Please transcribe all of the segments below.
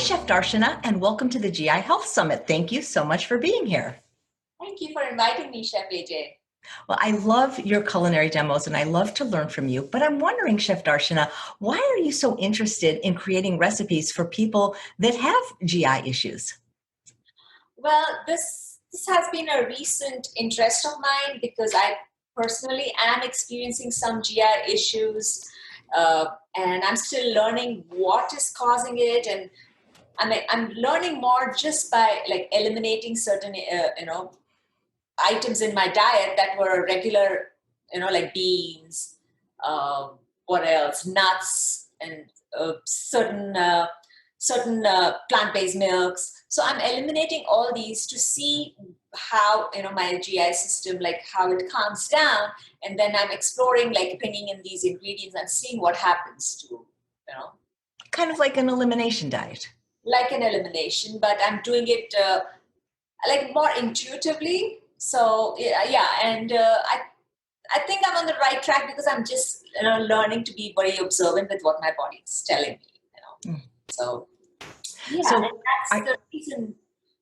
Chef Darshana, and welcome to the GI Health Summit. Thank you so much for being here. Thank you for inviting me, Chef AJ. Well, I love your culinary demos and I love to learn from you, but I'm wondering, Chef Darshana, why are you so interested in creating recipes for people that have GI issues? Well, this has been a recent interest of mine because I personally am experiencing some GI issues, and I'm still learning what is causing it, and I'm learning more just by like eliminating certain items in my diet that were regular, like beans, uh, what else, nuts, and certain plant-based milks. So I'm eliminating all these to see how my GI system, like how it calms down, and then I'm exploring like bringing in these ingredients and seeing what happens to Kind of like an elimination diet. like an elimination, but I'm doing it like more intuitively. So yeah, and I think I'm on the right track because I'm just learning to be very observant with what my body is telling me. So yeah, So and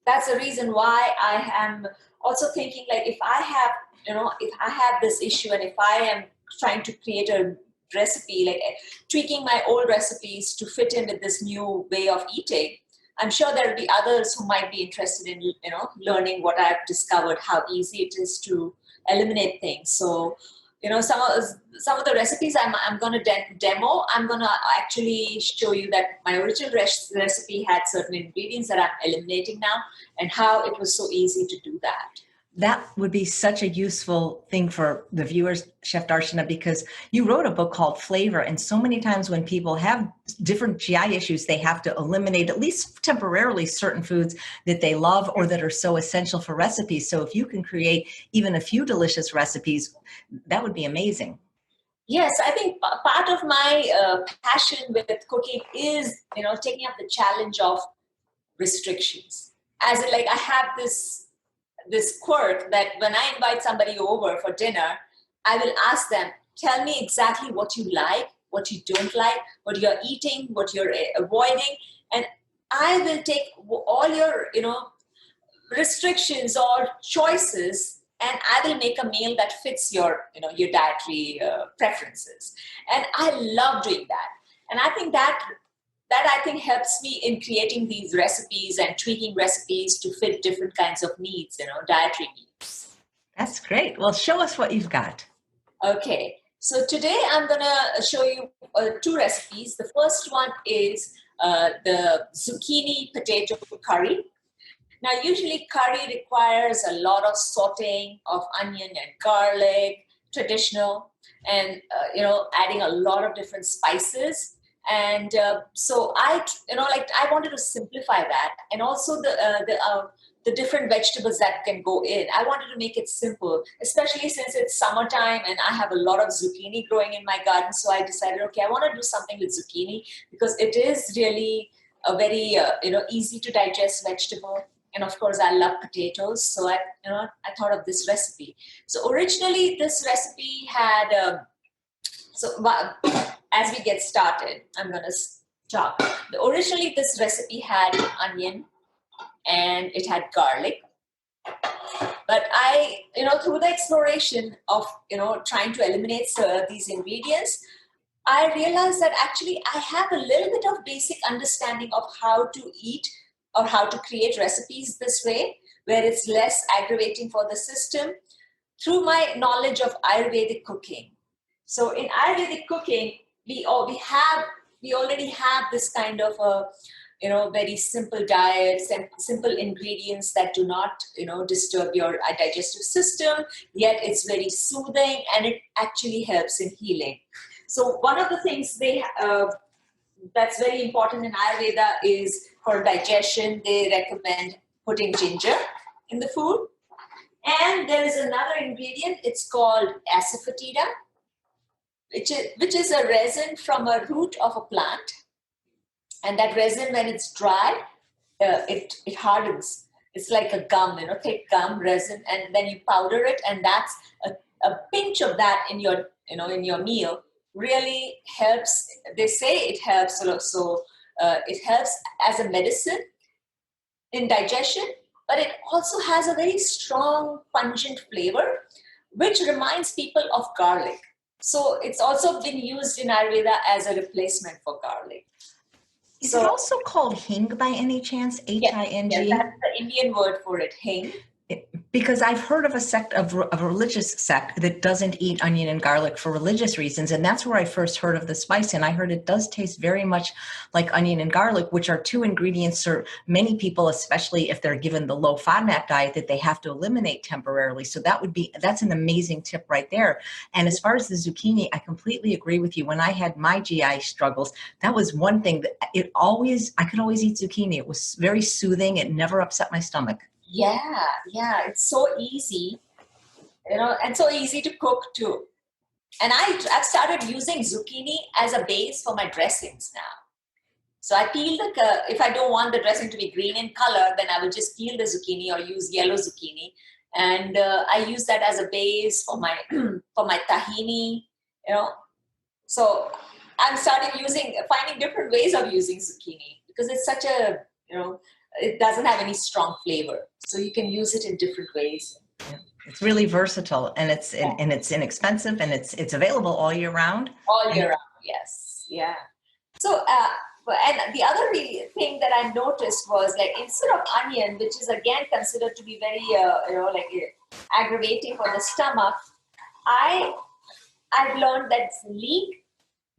that's the reason why I am also thinking like if I have this issue and if I am trying to create a recipe, like tweaking my old recipes to fit in with this new way of eating, I'm sure there will be others who might be interested in learning what I've discovered, how easy it is to eliminate things. So some of the recipes I'm going to demo, I'm going to actually show you that my original recipe had certain ingredients that I'm eliminating now and how it was so easy to do that. that would be such a useful thing for the viewers, Chef Darshana, because you wrote a book called Flavor. And so many times when people have different GI issues, they have to eliminate, at least temporarily, certain foods that they love or that are so essential for recipes. So if you can create even a few delicious recipes, that would be amazing. Yes, I think part of my passion with cooking is, taking up the challenge of restrictions. As in, like, I have this quirk that when I invite somebody over for dinner, I will ask them, tell me exactly what you like, what you don't like, what you're eating, what you're avoiding. And I will take all your, restrictions or choices, and I will make a meal that fits your dietary preferences. And I love doing that. And I think that I think helps me in creating these recipes and tweaking recipes to fit different kinds of needs, dietary needs. That's great. Well, show us what you've got. Okay, so today I'm gonna show you two recipes. The first one is the zucchini potato curry. Now, usually curry requires a lot of sauteing of onion and garlic, traditional, and adding a lot of different spices. And so I wanted to simplify that, and also the different vegetables that can go in. I wanted to make it simple, especially since it's summertime and I have a lot of zucchini growing in my garden. So I decided, okay, I want to do something with zucchini because it is really a very easy to digest vegetable. And of course, I love potatoes, so I thought of this recipe. So originally, this recipe had. As we get started, I'm going to talk. Originally, this recipe had onion and it had garlic. But I, through the exploration of, trying to eliminate these ingredients, I realized that actually I have a little bit of basic understanding of how to eat or how to create recipes this way, where it's less aggravating for the system through my knowledge of Ayurvedic cooking. So in Ayurvedic cooking, we already have this kind of a very simple diet, simple ingredients that do not disturb your digestive system. Yet it's very soothing and it actually helps in healing. So one of the things that's very important in Ayurveda is for digestion. They recommend putting ginger in the food. And there is another ingredient. It's called asafoetida, which is a resin from a root of a plant. And that resin, when it's dry, it hardens. It's like a gum, thick gum resin, and then you powder it, and that's a pinch of that in your meal really helps. They say it helps also It helps as a medicine in digestion, but it also has a very strong, pungent flavor, which reminds people of garlic. So it's also been used in Ayurveda as a replacement for garlic. Is it also called hing by any chance? Hing? Yes, that's the Indian word for it, hing. Because I've heard of a sect of a religious sect that doesn't eat onion and garlic for religious reasons, and that's where I first heard of the spice. And I heard it does taste very much like onion and garlic, which are two ingredients for many people, especially if they're given the low FODMAP diet, that they have to eliminate temporarily. So that's an amazing tip right there. And as far as the zucchini, I completely agree with you. When I had my GI struggles, that was one thing that I could always eat zucchini. It was very soothing. It never upset my stomach. Yeah, it's so easy, and so easy to cook too. And I've started using zucchini as a base for my dressings now. So I peel if I don't want the dressing to be green in color, then I will just peel the zucchini or use yellow zucchini, and I use that as a base for my for my tahini. So I'm finding different ways of using zucchini because it's such a it doesn't have any strong flavor, so you can use it in different ways. Yeah. It's really versatile, and it's inexpensive, and it's available all year round. All year round, yes, yeah. So, and the other thing that I noticed was like instead of onion, which is again considered to be very aggravating for the stomach, I've learned that leek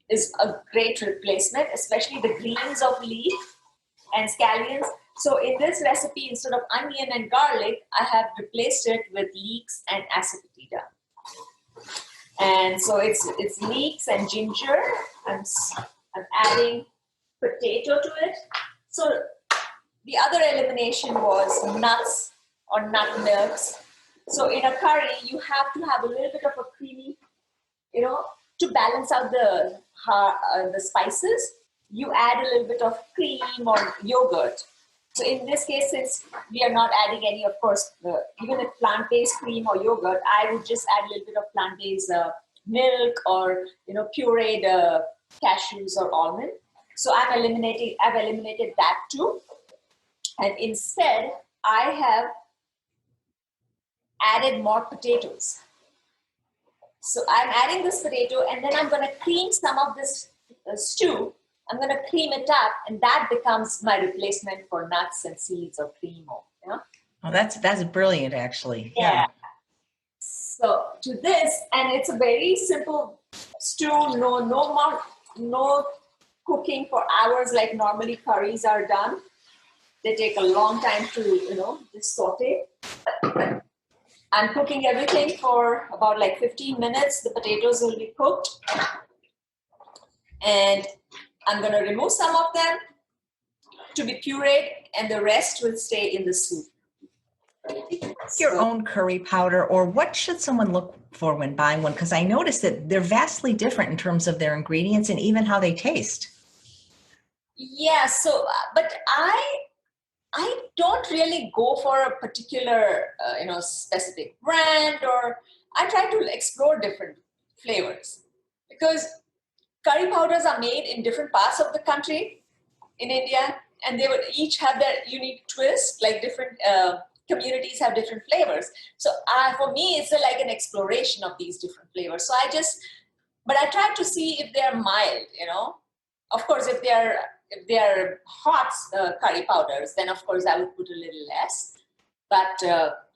is a great replacement, especially the greens of leek and scallions. So in this recipe, instead of onion and garlic, I have replaced it with leeks and asafoetida. And so it's leeks and ginger. I'm adding potato to it. So the other elimination was nuts or nut milks. So in a curry, you have to have a little bit of a creamy, to balance out the spices. You add a little bit of cream or yogurt. So in this case, since we are not adding any, of course, even if plant-based cream or yogurt, I would just add a little bit of plant-based milk or pureed cashews or almond. So I've eliminated that too, and instead I have added more potatoes. So I'm adding this potato, and then I'm going to cream some of this stew. I'm going to cream it up, and that becomes my replacement for nuts and seeds or cream. Oh, that's brilliant, actually. Yeah. So to this, and it's a very simple stew. No cooking for hours like normally curries are done. They take a long time to just saute. I'm cooking everything for about like 15 minutes. The potatoes will be cooked, and I'm going to remove some of them to be pureed, and the rest will stay in the soup. Your own curry powder, or what should someone look for when buying one? Because I noticed that they're vastly different in terms of their ingredients and even how they taste. Yeah, so, but I don't really go for a particular, specific brand, or I try to explore different flavors because curry powders are made in different parts of the country in India, and they would each have their unique twist, like different communities have different flavors. So for me, it's like an exploration of these different flavors. So but I try to see if they're mild, Of course, if they're hot curry powders, then of course I would put a little less. But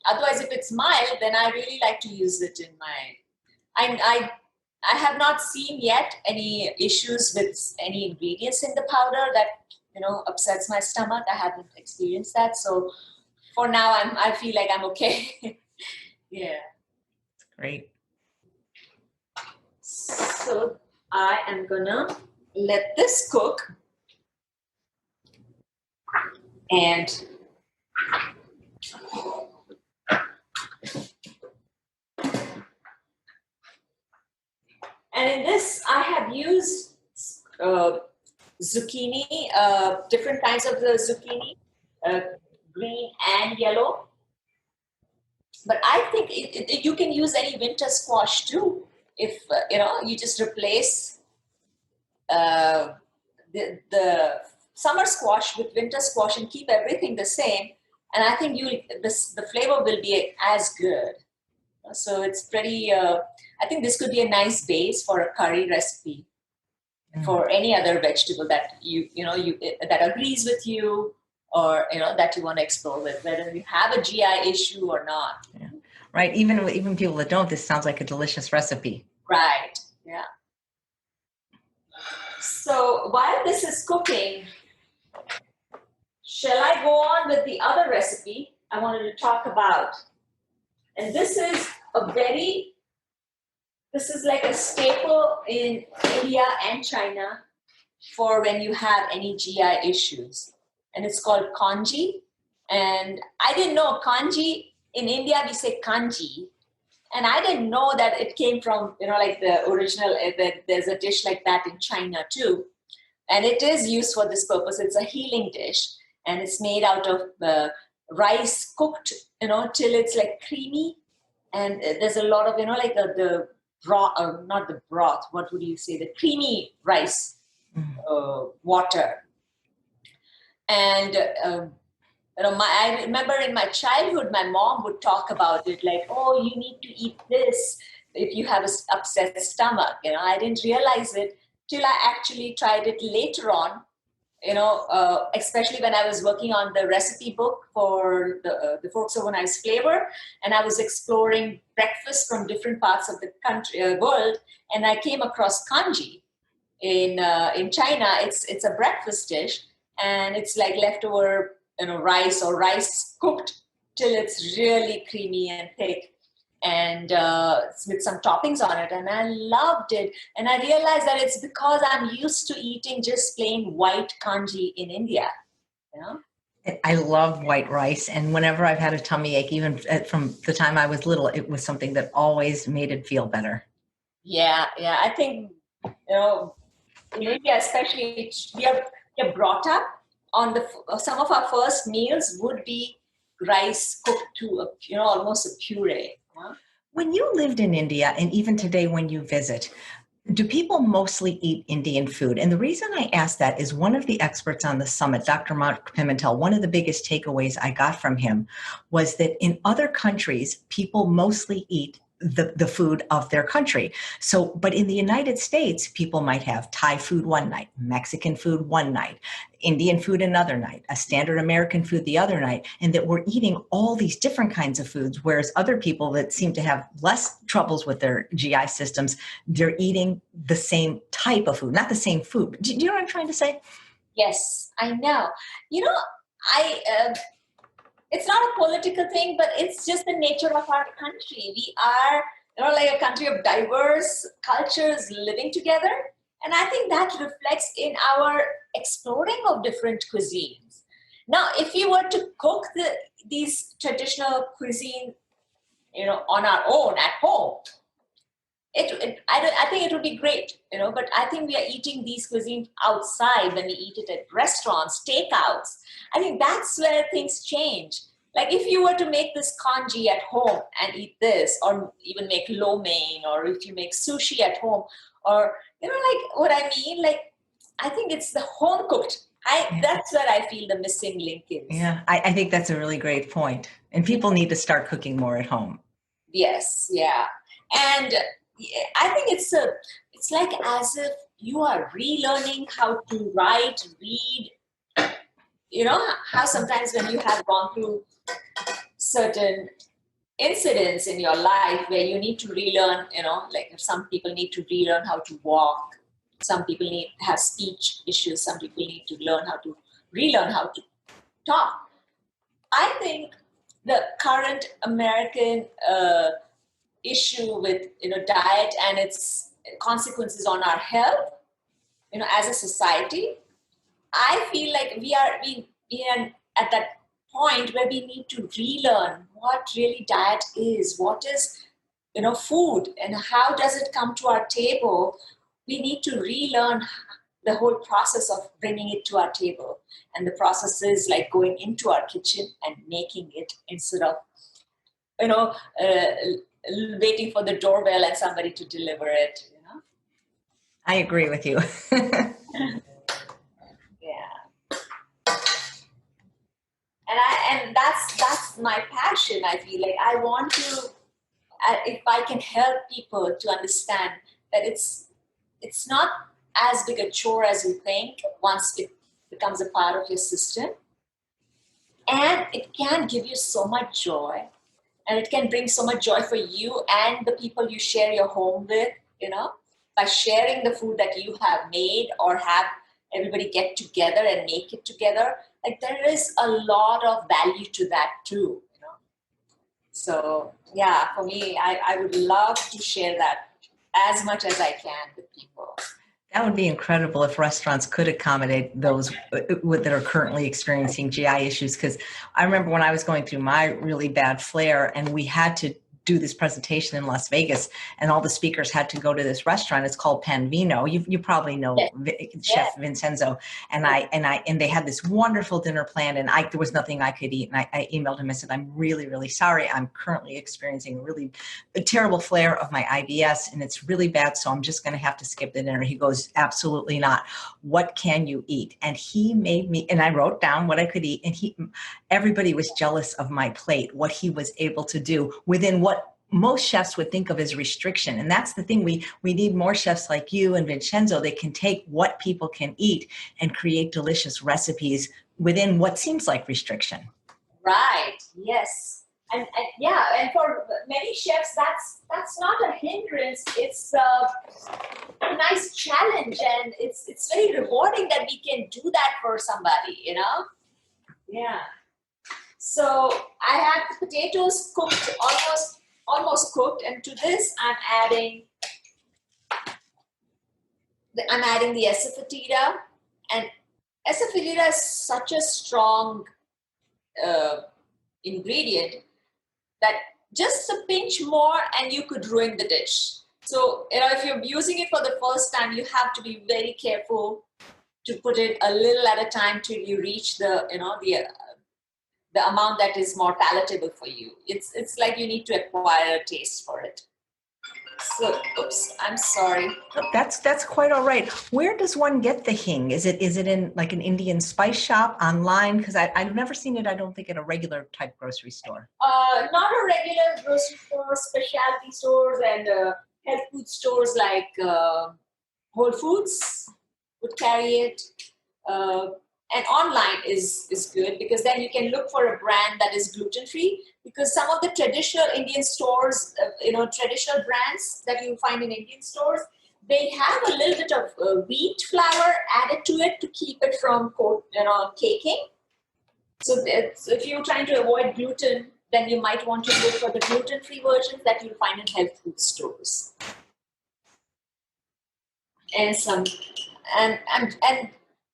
otherwise, if it's mild, then I really like to use it in I have not seen yet any issues with any ingredients in the powder that upsets my stomach. I haven't experienced that. So for now, I feel like I'm okay. Yeah. Great. So I am gonna let this cook, and in this I have used zucchini, different kinds of the zucchini, green and yellow. But I think you can use any winter squash too. If you just replace the summer squash with winter squash and keep everything the same. And I think the flavor will be as good. So it's pretty, I think this could be a nice base for a curry recipe for any other vegetable that that agrees with you, or, that you want to explore with, whether you have a GI issue or not. Yeah. Right. Even people that don't, this sounds like a delicious recipe. Right. Yeah. So while this is cooking, shall I go on with the other recipe I wanted to talk about? And this is like a staple in India and China for when you have any GI issues. And it's called kanji. And I didn't know kanji. In India, we say kanji. And I didn't know that it came from, like the original, there's a dish like that in China too. And it is used for this purpose. It's a healing dish. And it's made out of rice cooked, till it's like creamy. And there's a lot of, like the broth, or not the broth, what would you say? The creamy rice water. And, I remember in my childhood, my mom would talk about it like, oh, you need to eat this if you have an upset stomach. I didn't realize it till I actually tried it later on, especially when I was working on the recipe book for the Forks Over Knives flavor, and I was exploring breakfast from different parts of the country, world, and I came across kanji in China. It's a breakfast dish, and it's like leftover rice or rice cooked till it's really creamy and thick, and with some toppings on it. And I loved it. And I realized that it's because I'm used to eating just plain white kanji in India. I love white rice. And whenever I've had a tummy ache, even from the time I was little, it was something that always made it feel better. Yeah. I think, in India especially, we are brought up on some of our first meals would be rice cooked to almost a puree. When you lived in India, and even today when you visit, do people mostly eat Indian food? And the reason I ask that is one of the experts on the summit, Dr. Mark Pimentel, one of the biggest takeaways I got from him was that in other countries, people mostly eat the food of their country. So, but in the United States, people might have Thai food one night, Mexican food one night, Indian food another night, a standard American food the other night, and that we're eating all these different kinds of foods, whereas other people that seem to have less troubles with their GI systems, they're eating the same type of food, not the same food. Do you know what I'm trying to say? Yes, I know. It's not a political thing, but it's just the nature of our country. We are, like a country of diverse cultures living together. And I think that reflects in our exploring of different cuisines. Now, if you were to cook these traditional cuisine, on our own at home, I think it would be great, but I think we are eating these cuisines outside when we eat it at restaurants, takeouts. I think that's where things change. Like if you were to make this kanji at home and eat this, or even make lo mein, or if you make sushi at home, or, like what I mean, like, I think it's the home cooked. That's where I feel the missing link is. Yeah, I think that's a really great point. And people need to start cooking more at home. Yes, yeah. And I think it's like as if you are relearning how to write, read. How sometimes when you have gone through certain incidents in your life where you need to relearn, like some people need to relearn how to walk, some people have speech issues, some people need to relearn how to talk. I think the current American issue with diet and its consequences on our health, as a society, I feel like we are at that point where we need to relearn what really diet is, what is food, and how does it come to our table. We need to relearn the whole process of bringing it to our table, and the process is like going into our kitchen and making it instead of waiting for the doorbell and somebody to deliver it. I agree with you. Yeah. and that's my passion. I feel like I want to, if I can help people to understand that it's not as big a chore as you think once it becomes a part of your system, and it can give you so much joy, and it can bring so much joy for you and the people you share your home with, by sharing the food that you have made, or have everybody get together and make it together. Like, there is a lot of value to that too. So yeah, for me, I would love to share that as much as I can with people. That would be incredible if restaurants could accommodate those that are currently experiencing GI issues. Because I remember when I was going through my really bad flare, and we had to do this presentation in Las Vegas, and all the speakers had to go to this restaurant. It's called Pan Vino. You probably know Chef Vincenzo. And they had this wonderful dinner planned, and there was nothing I could eat. And I emailed him and said, I'm really, really sorry. I'm currently experiencing a terrible flare of my IBS, and it's really bad. So I'm just going to have to skip the dinner. He goes, absolutely not. What can you eat? And he made me, and I wrote down what I could eat. And everybody was jealous of my plate, what he was able to do within what most chefs would think of as restriction. And that's the thing. We need more chefs like you and Vincenzo that can take what people can eat and create delicious recipes within what seems like restriction. Right. Yes. And for many chefs, that's not a hindrance. It's a nice challenge, and it's very rewarding that we can do that for somebody, Yeah. So I have the potatoes cooked, almost cooked, and to this I'm adding the asafoetida. And asafoetida is such a strong ingredient that just a pinch more and you could ruin the dish. So if you're using it for the first time, you have to be very careful to put it a little at a time till you reach the amount that is more palatable for you. It's like you need to acquire a taste for it. So, oops, I'm sorry. That's quite all right. Where does one get the hing? Is it in like an Indian spice shop online? Because I've never seen it, I don't think, at a regular type grocery store. Not a regular grocery store, specialty stores and health food stores like Whole Foods would carry it. And online is good, because then you can look for a brand that is gluten-free, because some of the traditional Indian stores, traditional brands that you find in Indian stores, they have a little bit of wheat flour added to it to keep it from caking. So if you're trying to avoid gluten, then you might want to look for the gluten-free versions that you'll find in health food stores. And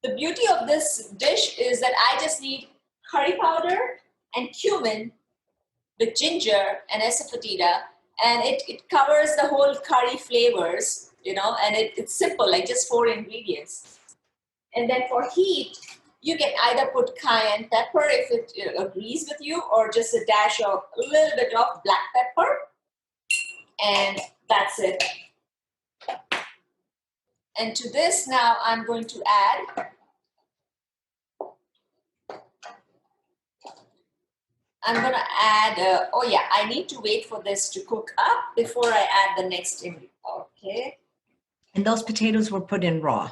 the beauty of this dish is that I just need curry powder and cumin with ginger and asafoetida, and it covers the whole curry flavors, and it's simple, like just 4 ingredients. And then for heat, you can either put cayenne pepper if it agrees with you, or just a little bit of black pepper, and that's it. And to this now I'm going to add, I need to wait for this to cook up before I add the next ingredient. Okay. And those potatoes were put in raw?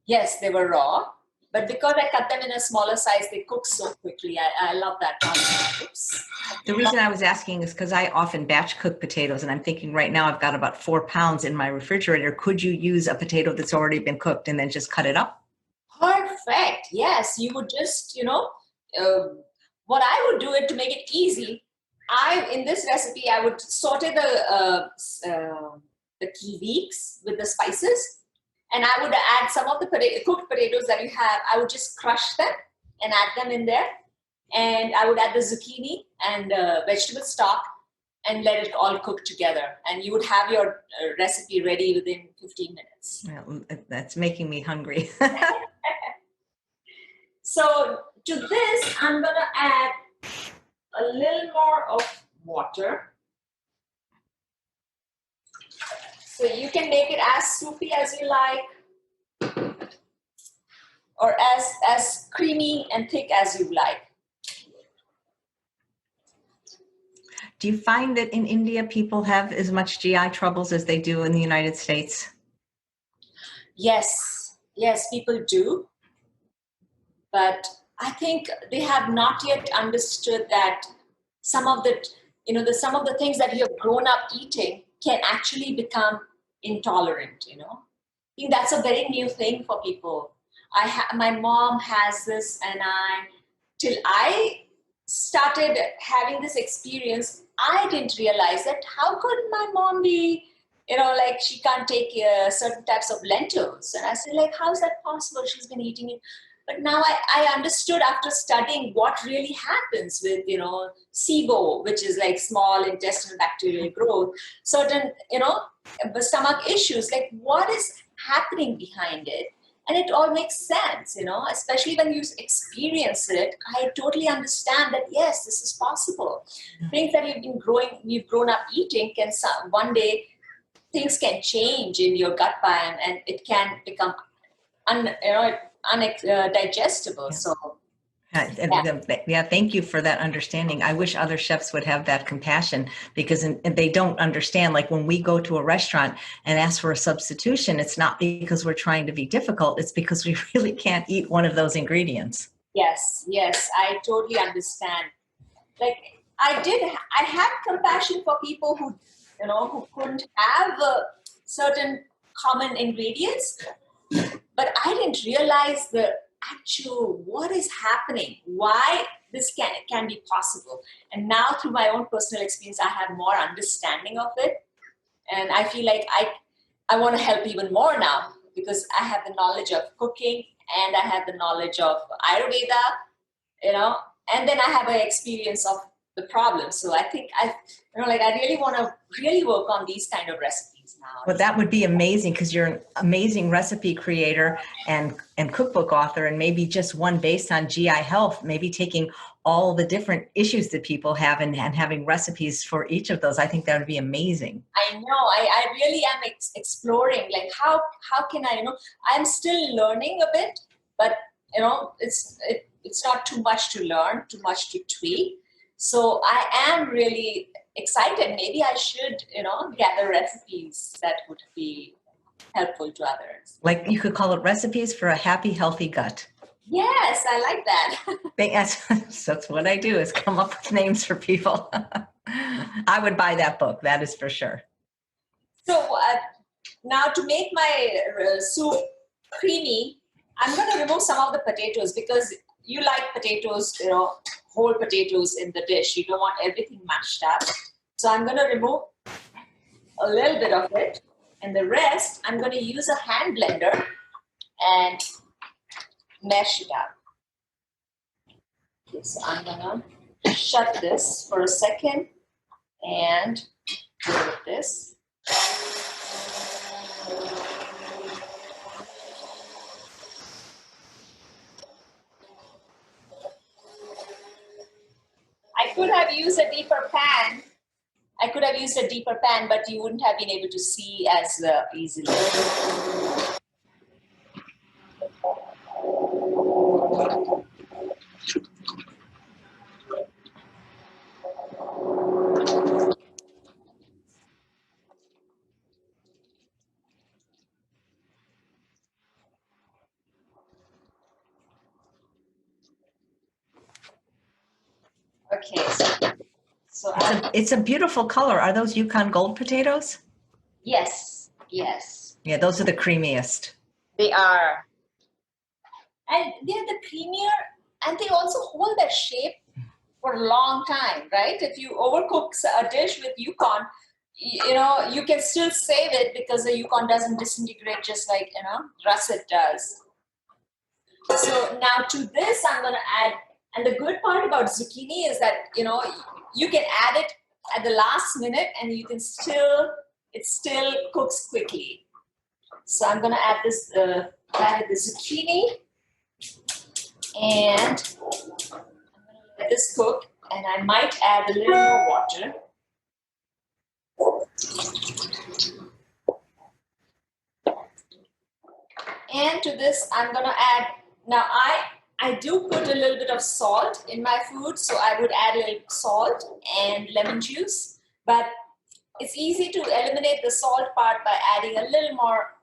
Yes, they were raw. But because I cut them in a smaller size, they cook so quickly. I love that one. Oops. The reason I was asking is because I often batch cook potatoes, and I'm thinking right now I've got about 4 pounds in my refrigerator. Could you use a potato that's already been cooked and then just cut it up? Perfect. Yes, you would just, what I would do it to make it easy. In this recipe, I would saute the key leeks with the spices. And I would add some of the cooked potatoes that you have. I would just crush them and add them in there. And I would add the zucchini and vegetable stock and let it all cook together. And you would have your recipe ready within 15 minutes. Well, that's making me hungry. So to this, I'm going to add a little more of water. So you can make it as soupy as you like, or as creamy and thick as you like. Do you find that in India people have as much GI troubles as they do in the United States? Yes, yes, people do. But I think they have not yet understood that some of the, some of the things that you have grown up eating can actually become intolerant, I think that's a very new thing for people. My mom has this, and till I started having this experience, I didn't realize that how could my mom be, like she can't take certain types of lentils. And I said, like, how is that possible? She's been eating it. But now I understood after studying what really happens with, SIBO, which is like small intestinal bacterial growth, certain, stomach issues, like what is happening behind it. And it all makes sense, especially when you experience it. I totally understand that, yes, this is possible. Things that you've grown up eating can one day, things can change in your gut biome and it can become digestible. Yeah. So yeah, thank you for that understanding. I wish other chefs would have that compassion, because they don't understand. Like when we go to a restaurant and ask for a substitution, it's not because we're trying to be difficult. It's because we really can't eat one of those ingredients. Yes, I totally understand. Like I had compassion for people who couldn't have certain common ingredients, but I didn't realize the actual what is happening, why this can be possible. And now through my own personal experience, I have more understanding of it. And I feel like I want to help even more now, because I have the knowledge of cooking and I have the knowledge of Ayurveda, and then I have an experience of the problem. So I think I really want to really work on these kind of recipes now. Well, that would be amazing, because you're an amazing recipe creator and cookbook author, and maybe just one based on GI health, maybe taking all the different issues that people have and having recipes for each of those. I think that would be amazing. I know. I really am exploring, like how can I, I'm still learning a bit, but it's not too much to learn, too much to tweak. So I am really excited. Maybe I should, gather recipes that would be helpful to others. Like you could call it Recipes for a Happy, Healthy Gut. Yes, I like that. That's what I do, is come up with names for people. I would buy that book. That is for sure. So now to make my soup creamy, I'm going to remove some of the potatoes, because you like potatoes, whole potatoes in the dish. You don't want everything mashed up. So I'm going to remove a little bit of it, and the rest I'm going to use a hand blender and mash it up. Okay, so I'm going to shut this for a second and do this. I could have used a deeper pan. But you wouldn't have been able to see as easily. Okay, so it's a beautiful color. Are those Yukon Gold potatoes? Yes. Yeah, those are the creamiest. They are. And they're the creamier, and they also hold their shape for a long time, right? If you overcook a dish with Yukon, you can still save it, because the Yukon doesn't disintegrate just like, russet does. So now to this, I'm going to add, and the good part about zucchini is that, you can add it at the last minute and you can it still cooks quickly. So I'm going to add this, added the zucchini, and I'm going to let this cook, and I might add a little more water. And to this, I'm going to add, now I do put a little bit of salt in my food, so I would add a little salt and lemon juice. But it's easy to eliminate the salt part by adding a little more,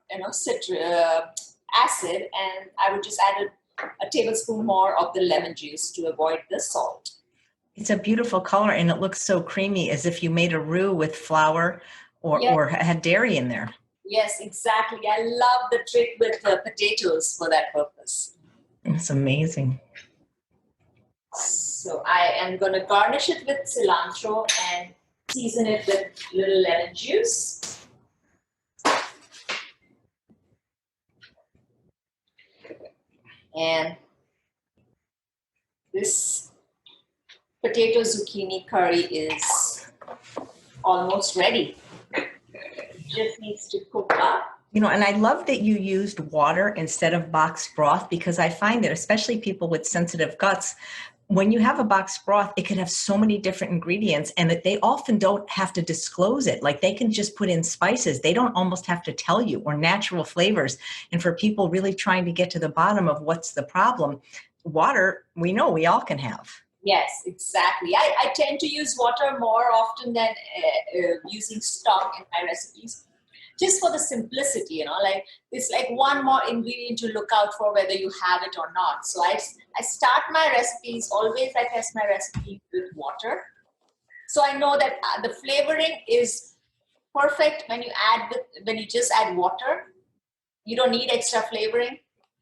acid, and I would just add a tablespoon more of the lemon juice to avoid the salt. It's a beautiful color, and it looks so creamy, as if you made a roux with flour or had dairy in there. Yes, exactly. I love the trick with the potatoes for that purpose. It's amazing. So I am going to garnish it with cilantro and season it with little lemon juice. And this potato zucchini curry is almost ready. It just needs to cook up. You know, and I love that you used water instead of boxed broth, because I find that especially people with sensitive guts, when you have a boxed broth, it can have so many different ingredients, and that they often don't have to disclose it. Like, they can just put in spices. They don't almost have to tell you, or natural flavors. And for people really trying to get to the bottom of what's the problem, water, we know we all can have. Yes, exactly. I tend to use water more often than using stock in my recipes, just for the simplicity, you know, like it's like one more ingredient to look out for whether you have it or not. So I start my recipes, always I test my recipe with water. So I know that the flavoring is perfect when you just add water. You don't need extra flavoring.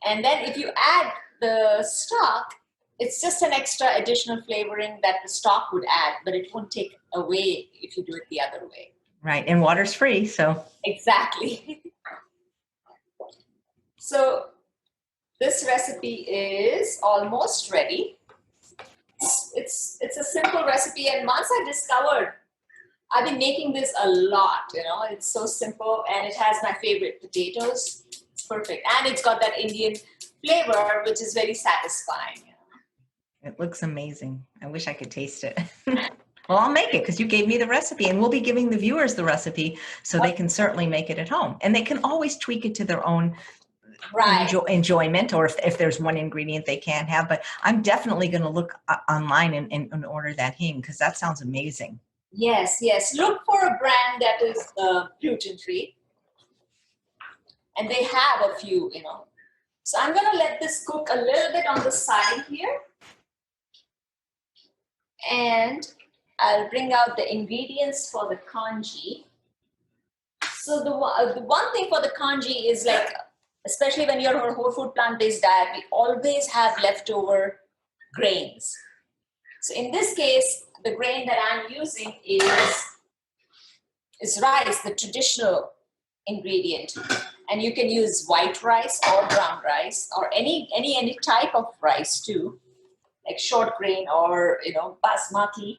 And then if you add the stock, it's just an extra additional flavoring that the stock would add, but it won't take away if you do it the other way. Right. And water's free, so. Exactly. So this recipe is almost ready. It's a simple recipe, and once I discovered, I've been making this a lot, you know, it's so simple, and it has my favorite potatoes. It's perfect. And it's got that Indian flavor, which is very satisfying. It looks amazing. I wish I could taste it. Well, I'll make it because you gave me the recipe, and we'll be giving the viewers the recipe so they can certainly make it at home. And they can always tweak it to their own enjoyment, or if there's one ingredient they can't have. But I'm definitely going to look online and order that hing, because that sounds amazing. Yes, yes. Look for a brand that is gluten-free. And they have a few, you know. So I'm going to let this cook a little bit on the side here. And I'll bring out the ingredients for the congee. So the one thing for the congee is, like, especially when you're on a whole food plant-based diet, we always have leftover grains. So in this case, the grain that I'm using is rice, the traditional ingredient. And you can use white rice or brown rice, or any type of rice too, like short grain or, you know, basmati.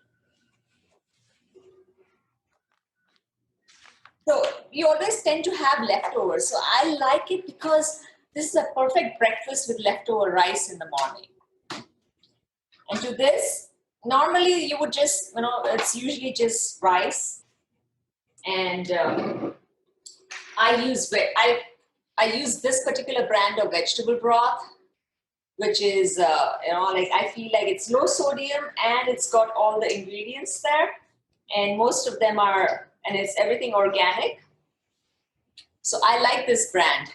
So you always tend to have leftovers. So I like it because this is a perfect breakfast with leftover rice in the morning. And to this, normally you would just, you know, it's usually just rice. And I use this particular brand of vegetable broth, which is, you know, like, I feel like it's low sodium and it's got all the ingredients there. And most of them are, and it's everything organic. So I like this brand.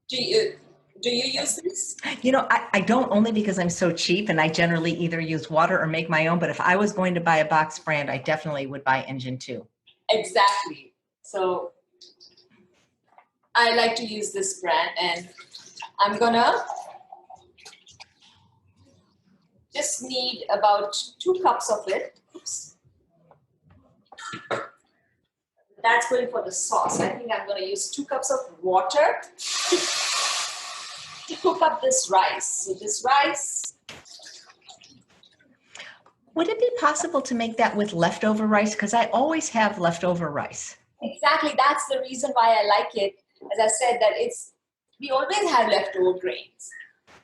Do you use this? You know, I don't, only because I'm so cheap, and I generally either use water or make my own. But if I was going to buy a box brand, I definitely would buy Engine 2. Exactly. So I like to use this brand, and I'm gonna just need about 2 cups of it. Oops. That's going for the sauce. I think I'm going to use 2 cups of water to cook up this rice. So this rice. Would it be possible to make that with leftover rice? Because I always have leftover rice. Exactly. That's the reason why I like it. As I said, that we always have leftover grains.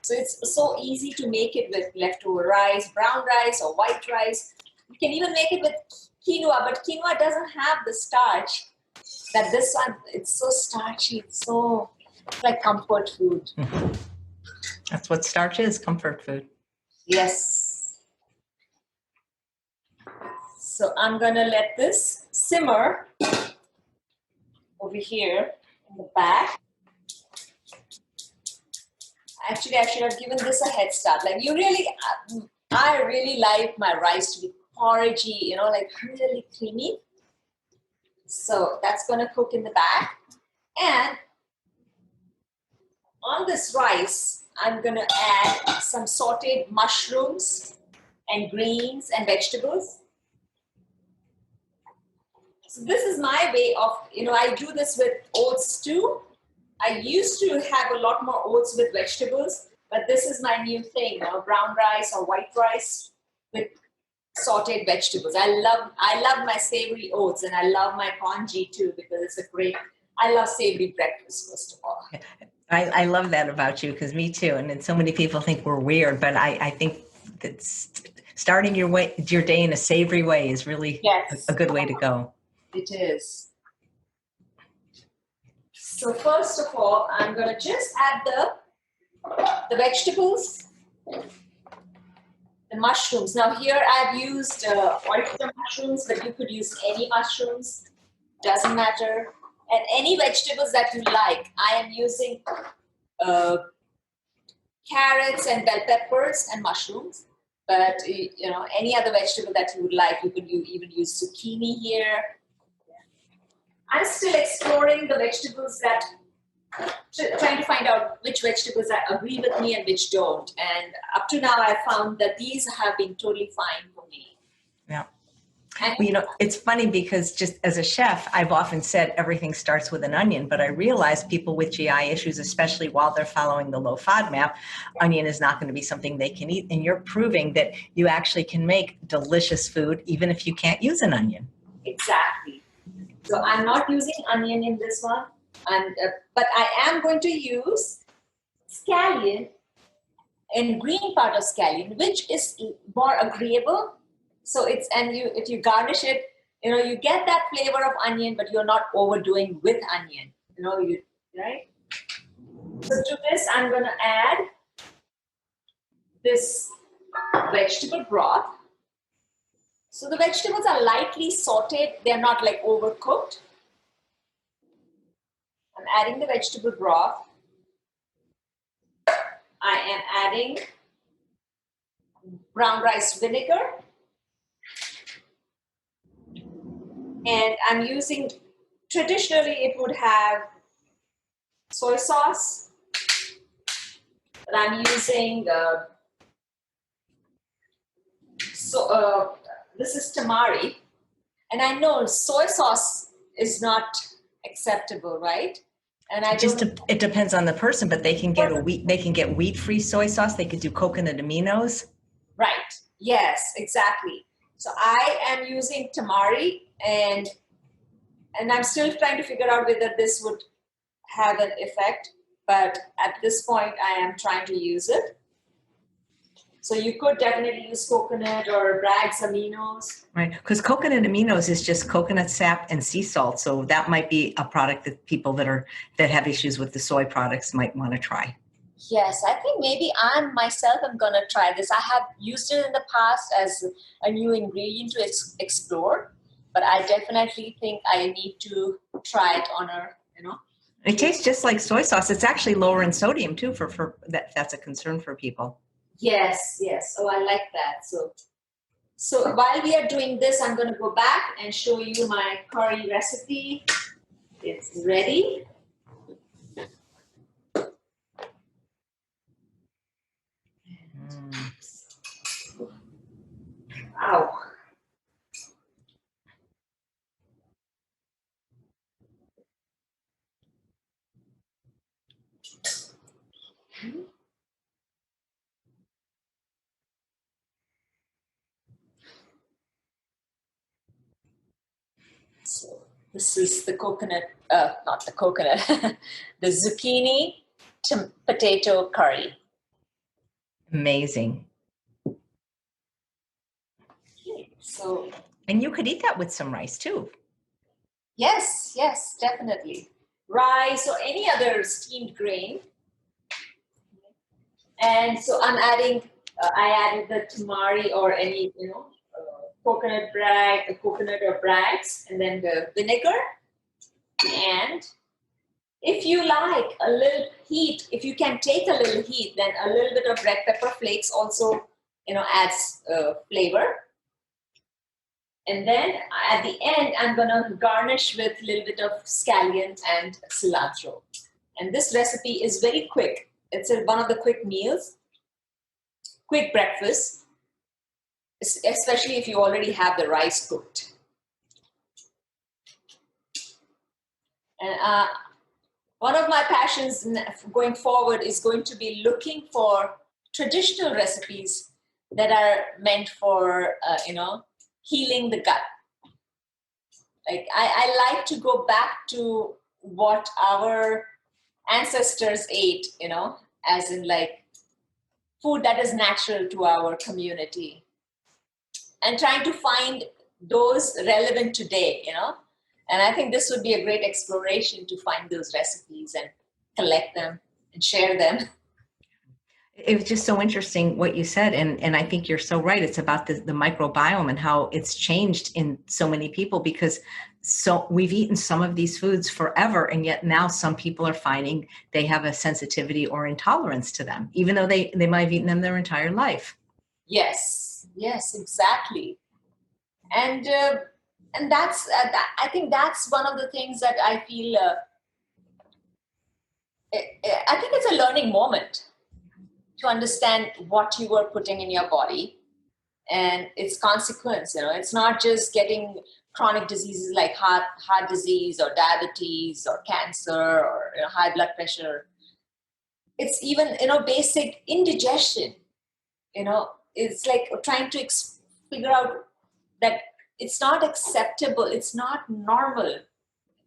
So it's so easy to make it with leftover rice, brown rice or white rice. You can even make it with quinoa, but quinoa doesn't have the starch that this one, it's so starchy, it's like comfort food. That's what starch is, comfort food. Yes. So I'm going to let this simmer over here in the back. Actually, I should have given this a head start. Like I really like my rice to be porridgey, you know, like really creamy. So that's going to cook in the back. And on this rice, I'm going to add some sauteed mushrooms and greens and vegetables. So this is my way of, you know, I do this with oats too. I used to have a lot more oats with vegetables, but this is my new thing, you know, brown rice or white rice with sauteed vegetables. I love my savory oats, and I love my congee too, because it's I love savory breakfast, first of all. I love that about you, because me too. And then so many people think we're weird, but I think that starting your day in a savory way is really a good way to go. It is. So first of all, I'm going to just add the vegetables, the mushrooms. Now here I've used oyster mushrooms, but you could use any mushrooms, doesn't matter. And any vegetables that you like. I am using carrots and bell peppers and mushrooms, but you know, any other vegetable that you would like. You could even use zucchini here. I'm still exploring the vegetables trying to find out which vegetables that agree with me and which don't. And up to now, I found that these have been totally fine for me. Yeah. Well, you know, it's funny because just as a chef, I've often said everything starts with an onion, but I realize people with GI issues, especially while they're following the low FODMAP, onion is not going to be something they can eat. And you're proving that you actually can make delicious food even if you can't use an onion. Exactly. So I'm not using onion in this one, but I am going to use scallion and green part of scallion, which is more agreeable. So if you garnish it, you know, you get that flavor of onion, but you're not overdoing with onion. You know, right? So to this, I'm going to add this vegetable broth. So the vegetables are lightly sauteed. They're not like overcooked. I'm adding the vegetable broth. I am adding brown rice vinegar. And I'm using, traditionally it would have soy sauce, but I'm using, this is tamari. And I know soy sauce is not acceptable, right? And it depends on the person, but they can get wheat-free soy sauce. They could do coconut aminos. Right. Yes, exactly. So I am using tamari, and I'm still trying to figure out whether this would have an effect, but at this point I am trying to use it. So you could definitely use coconut or Bragg's aminos. Right, because coconut aminos is just coconut sap and sea salt. So that might be a product that people that have issues with the soy products might want to try. Yes, I think maybe I'm going to try this. I have used it in the past as a new ingredient to explore, but I definitely think I need to try it on It tastes just like soy sauce. It's actually lower in sodium too, for that's a concern for people. Yes. Oh, I like that. So while we are doing this, I'm going to go back and show you my curry recipe. It's ready. Wow. So this is the coconut, not the coconut, the zucchini potato curry. Amazing. So, and you could eat that with some rice too. Yes, definitely. Rice or any other steamed grain. And so I'm adding, I added the tamari or any, coconut or brags, and then the vinegar. And if you like a little heat, if you can take a little heat, then a little bit of red pepper flakes also, adds flavor. And then at the end, I'm going to garnish with a little bit of scallion and cilantro. And this recipe is very quick. It's one of the quick meals, quick breakfast, especially if you already have the rice cooked. And one of my passions going forward is going to be looking for traditional recipes that are meant for, healing the gut. Like I like to go back to what our ancestors ate, as in like food that is natural to our community, and trying to find those relevant today, And I think this would be a great exploration to find those recipes and collect them and share them. It was just so interesting what you said. And I think you're so right. It's about the microbiome and how it's changed in so many people, because so we've eaten some of these foods forever. And yet now some people are finding they have a sensitivity or intolerance to them, even though they might have eaten them their entire life. Yes, exactly. And that's, I think that's one of the things that I feel, I think it's a learning moment to understand what you are putting in your body and its consequence. It's not just getting chronic diseases like heart disease or diabetes or cancer or high blood pressure. It's even basic indigestion. It's like trying to figure out that it's not acceptable, it's not normal.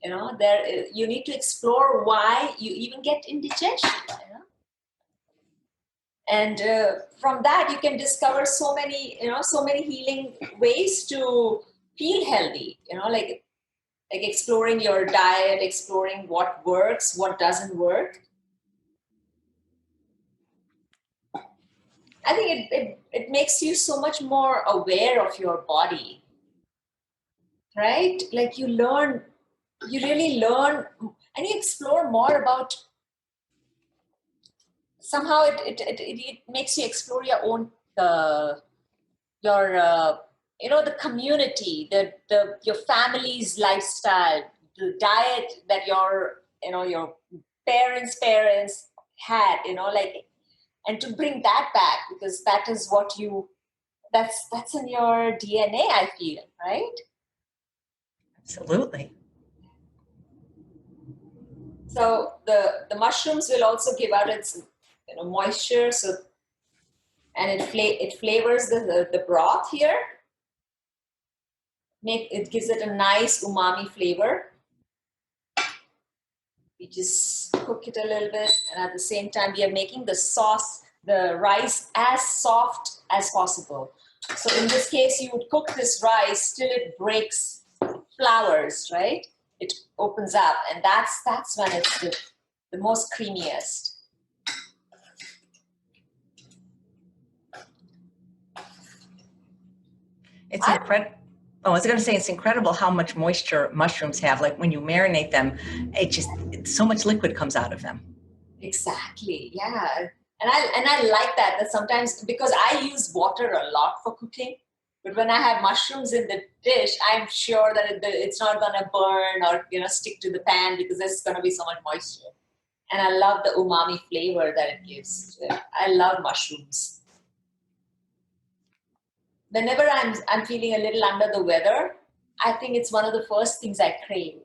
There you need to explore why you even get indigestion. And from that you can discover so many healing ways to feel healthy, like exploring your diet, exploring what works, what doesn't work. I think it makes you so much more aware of your body, right? Like you really learn, and you explore more about, somehow it makes you explore your own, the community, your family's lifestyle, the diet that your parents had, and to bring that back, because that is what that's in your DNA, I feel, right? Absolutely. So the mushrooms will also give out its moisture, and it flavors the broth here. It gives it a nice umami flavor. We just cook it a little bit, and at the same time we are making the rice as soft as possible. So in this case, you would cook this rice till it breaks flowers, right? It opens up, and that's when it's the most creamiest. It's incredible. Oh, I was going to say, it's incredible how much moisture mushrooms have. Like when you marinate them, so much liquid comes out of them. Exactly. Yeah. And I like that sometimes, because I use water a lot for cooking, but when I have mushrooms in the dish, I'm sure that it's not going to burn or stick to the pan, because there's going to be so much moisture. And I love the umami flavor that it gives to it. I love mushrooms. Whenever I'm feeling a little under the weather, I think it's one of the first things I crave.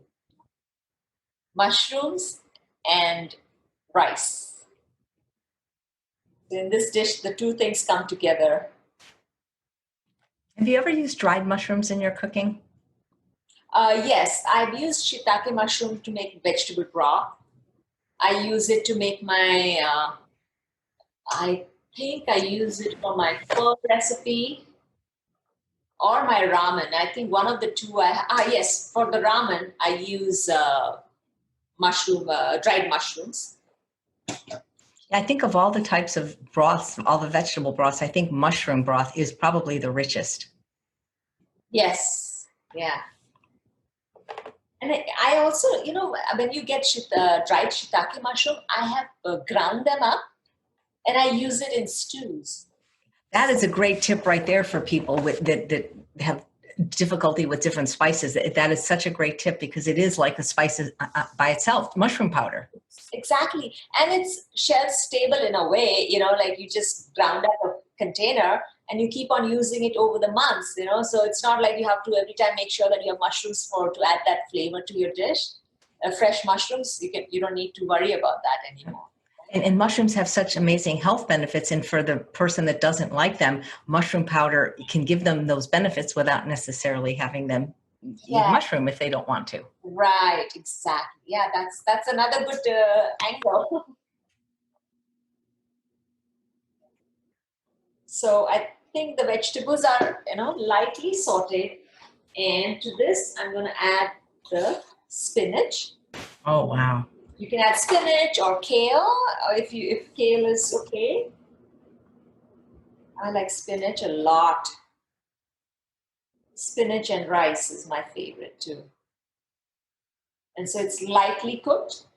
Mushrooms and rice. In this dish, the two things come together. Have you ever used dried mushrooms in your cooking? Yes, I've used shiitake mushroom to make vegetable broth. I use it to make my, I think I use it for my pho recipe or my ramen. I think one of the two. Yes, for the ramen, I use dried mushrooms. I think of all the types of broths, all the vegetable broths, I think mushroom broth is probably the richest. Yes. Yeah. And I also, when you get dried shiitake mushroom, I have ground them up and I use it in stews. That is a great tip right there for people that have difficulty with different spices. That is such a great tip because it is like a spice by itself, mushroom powder. Exactly. And it's shelf stable in a way, like you just ground up a container and you keep on using it over the months, so it's not like you have to every time make sure that you have mushrooms to add that flavor to your dish. Fresh mushrooms, you don't need to worry about that anymore. And mushrooms have such amazing health benefits. And for the person that doesn't like them, mushroom powder can give them those benefits without necessarily having them eat mushroom if they don't want to. Right, exactly. Yeah, that's another good angle. So I think the vegetables are, lightly sauteed. And to this, I'm going to add the spinach. Oh, wow. You can add spinach or kale, or if kale is okay. I like spinach a lot. Spinach and rice is my favorite too. And so it's lightly cooked.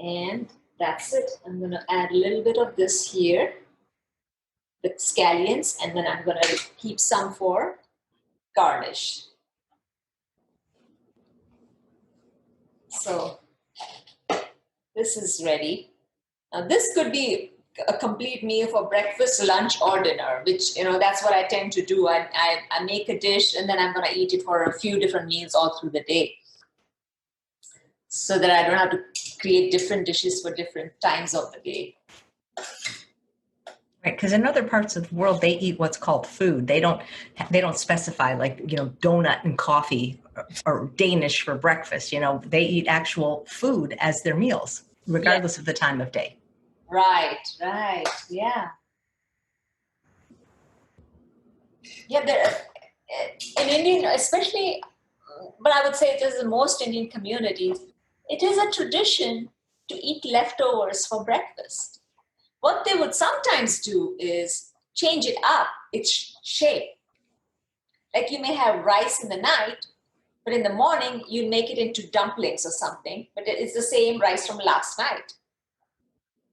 And that's it. I'm going to add a little bit of this here, the scallions, and then I'm going to keep some for garnish. So this is ready. Now this could be a complete meal for breakfast, lunch, or dinner, which, that's what I tend to do. I make a dish and then I'm going to eat it for a few different meals all through the day so that I don't have to create different dishes for different times of the day. Right, because in other parts of the world, they eat what's called food. They don't specify like, donut and coffee or Danish for breakfast. They eat actual food as their meals, regardless of the time of day. Right, yeah. Yeah, in Indian, especially, but I would say it is in most Indian communities, it is a tradition to eat leftovers for breakfast. What they would sometimes do is change it up, its shape. Like you may have rice in the night, but in the morning you make it into dumplings or something, but it's the same rice from last night.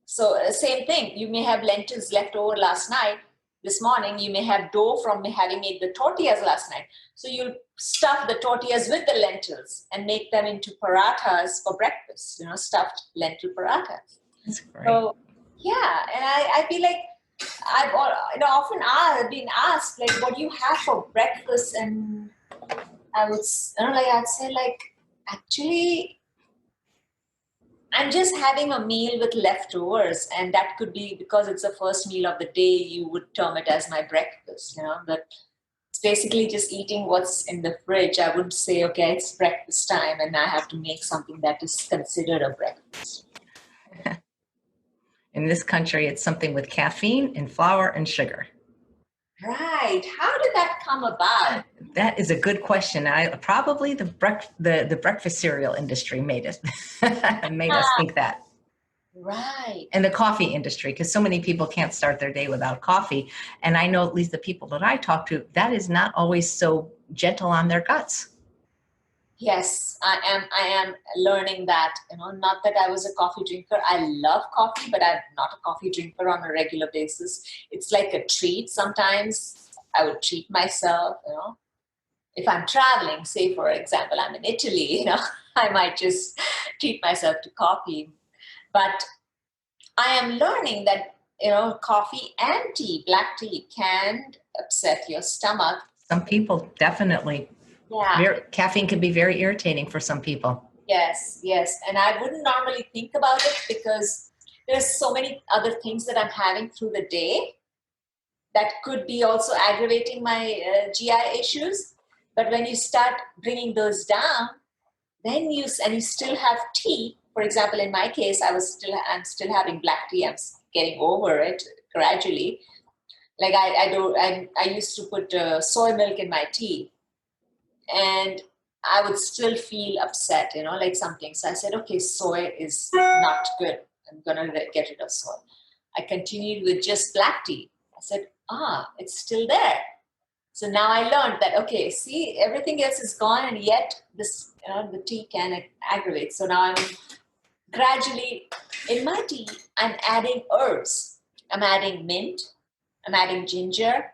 So same thing, you may have lentils left over last night. This morning you may have dough from having made the tortillas last night. So you stuff the tortillas with the lentils and make them into parathas for breakfast, stuffed lentil parathas. That's great. So yeah, and I feel like I've often been asked like, what do you have for breakfast? And I'd say like, actually, I'm just having a meal with leftovers, and that could be because it's the first meal of the day. You would term it as my breakfast, but it's basically just eating what's in the fridge. I wouldn't say, okay, it's breakfast time and I have to make something that is considered a breakfast. In this country, it's something with caffeine and flour and sugar. Right. How did that come about? That is a good question. Probably the breakfast cereal industry made us think that. Right. And the coffee industry, because so many people can't start their day without coffee. And I know at least the people that I talk to, that is not always so gentle on their guts. Yes, I am learning that, not that I was a coffee drinker. I love coffee, but I'm not a coffee drinker on a regular basis. It's like a treat. Sometimes I would treat myself, if I'm traveling, say for example, I'm in Italy, I might just treat myself to coffee. But I am learning that, coffee and tea, black tea, can upset your stomach. Some people definitely. Yeah. Caffeine can be very irritating for some people. Yes. And I wouldn't normally think about it because there's so many other things that I'm having through the day that could be also aggravating my GI issues. But when you start bringing those down, then you still have tea. For example, in my case, I'm still having black tea. I'm getting over it gradually. Like I used to put soy milk in my tea. And I would still feel upset, like something. So I said, okay, soy is not good. I'm going to get rid of salt. I continued with just black tea. I said, it's still there. So now I learned that, okay, see, everything else is gone, and yet this, the tea can aggravate. So now I'm gradually, in my tea, I'm adding herbs. I'm adding mint, I'm adding ginger,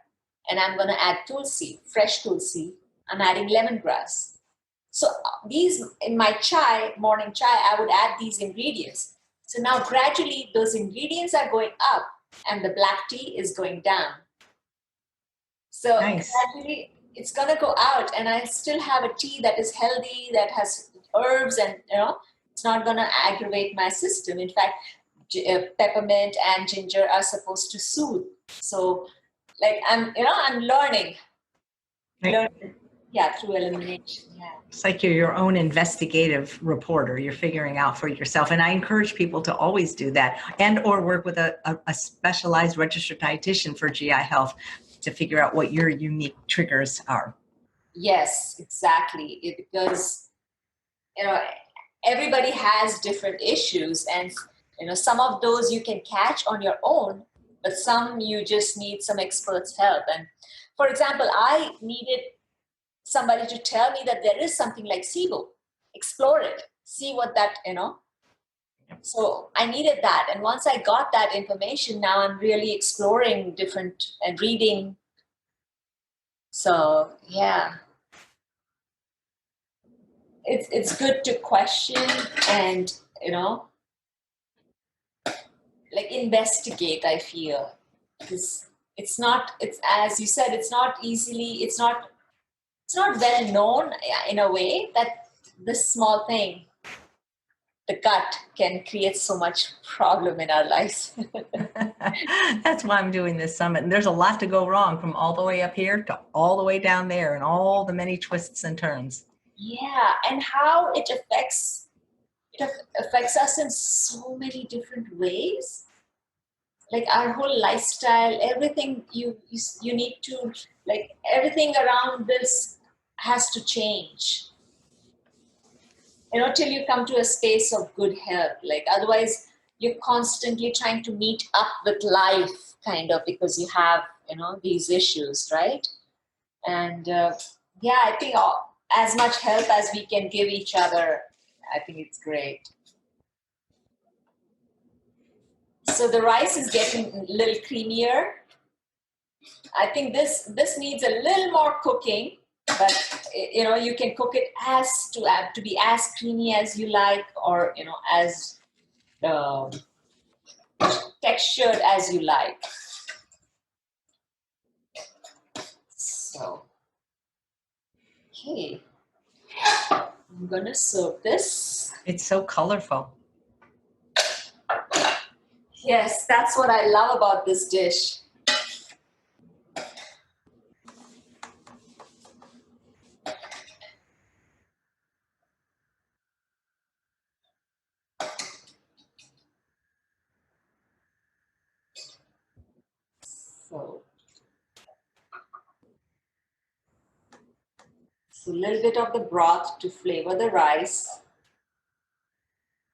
and I'm going to add tulsi, fresh tulsi. I'm adding lemongrass. So these, in my chai, morning chai, I would add these ingredients. So now gradually those ingredients are going up and the black tea is going down. So nice. Gradually it's going to go out, and I still have a tea that is healthy, that has herbs, and it's not going to aggravate my system. In fact, peppermint and ginger are supposed to soothe. So like I'm learning. Right. Learning. Yeah, through elimination. Yeah. It's like you're your own investigative reporter. You're figuring out for yourself. And I encourage people to always do that, and or work with a specialized registered dietitian for GI health to figure out what your unique triggers are. Yes, exactly. Because, everybody has different issues, and, some of those you can catch on your own, but some you just need some experts' help. And for example, I needed somebody to tell me that there is something like SIBO. Explore it. See what that, So I needed that. And once I got that information, now I'm really exploring different and reading. So, yeah. It's good to question and, like investigate, I feel. Because it's as you said, it's not well known in a way that this small thing, the gut, can create so much problem in our lives. That's why I'm doing this summit. And there's a lot to go wrong, from all the way up here to all the way down there, and all the many twists and turns. Yeah, and how it affects us in so many different ways. Like our whole lifestyle, everything you need to, like, everything around this has to change. Till you come to a space of good health. Like, otherwise you're constantly trying to meet up with life, kind of, because you have, these issues, right? And I think as much help as we can give each other, I think it's great. So the rice is getting a little creamier. I think this needs a little more cooking, but you can cook it to be as creamy as you like, or as textured as you like. So, okay, I'm gonna serve this. It's so colorful. Yes, that's what I love about this dish. So a little bit of the broth to flavor the rice.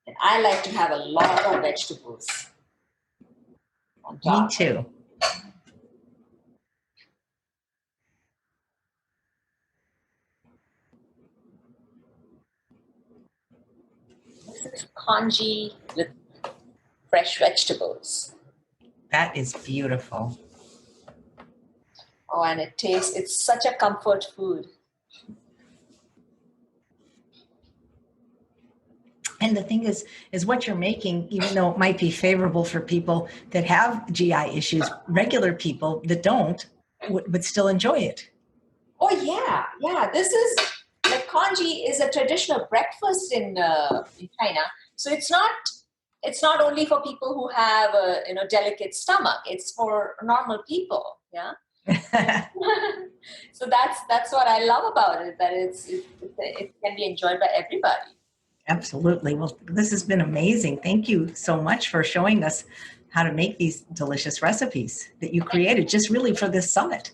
And I like to have a lot of vegetables on top. Me too. This is congee with fresh vegetables. That is beautiful. Oh, and it's such a comfort food. And the thing is what you're making, even though it might be favorable for people that have GI issues, regular people that don't would still enjoy it. Oh, yeah. Yeah. This is, like, congee is a traditional breakfast in China. So it's not only for people who have a delicate stomach. It's for normal people. Yeah. So that's what I love about it, that it can be enjoyed by everybody. Absolutely. Well, this has been amazing. Thank you so much for showing us how to make these delicious recipes that you created just really for this summit.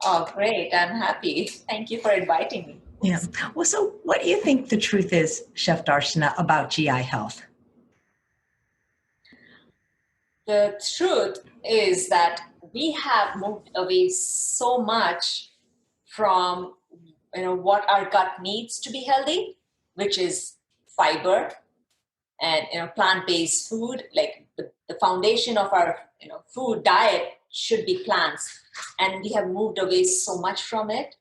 Oh, great. I'm happy. Thank you for inviting me. Yeah. Well, so what do you think the truth is, Chef Darshana, about GI health? the truth is that we have moved away so much from what our gut needs to be healthy, which is fiber and plant-based food. Like the foundation of our food diet should be plants, and we have moved away so much from it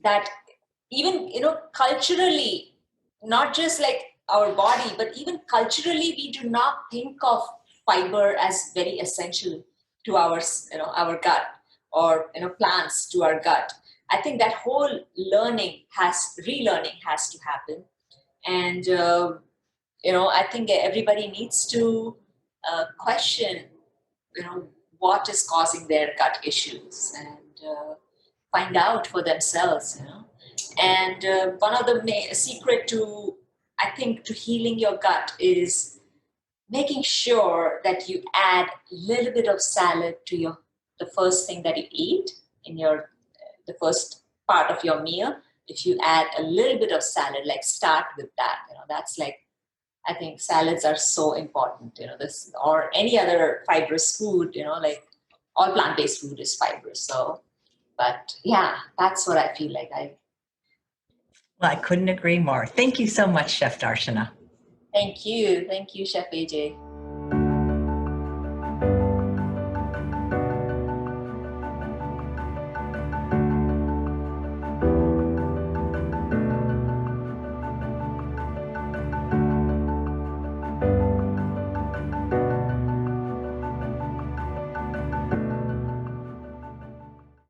that even culturally, not just like our body, but even culturally, we do not think of fiber as very essential to our gut, or plants to our gut. I think that whole relearning has to happen. And I think everybody needs to question what is causing their gut issues, and find out for themselves. And one of the secret to, I think, to healing your gut is making sure that you add a little bit of salad to the first thing that you eat in the first part of your meal. If you add a little bit of salad, like start with that. That's like, I think salads are so important. This or any other fibrous food. Like all plant-based food is fibrous. So, but yeah, that's what I feel like. Well, I couldn't agree more. Thank you so much, Chef Darshana. Thank you, Chef AJ.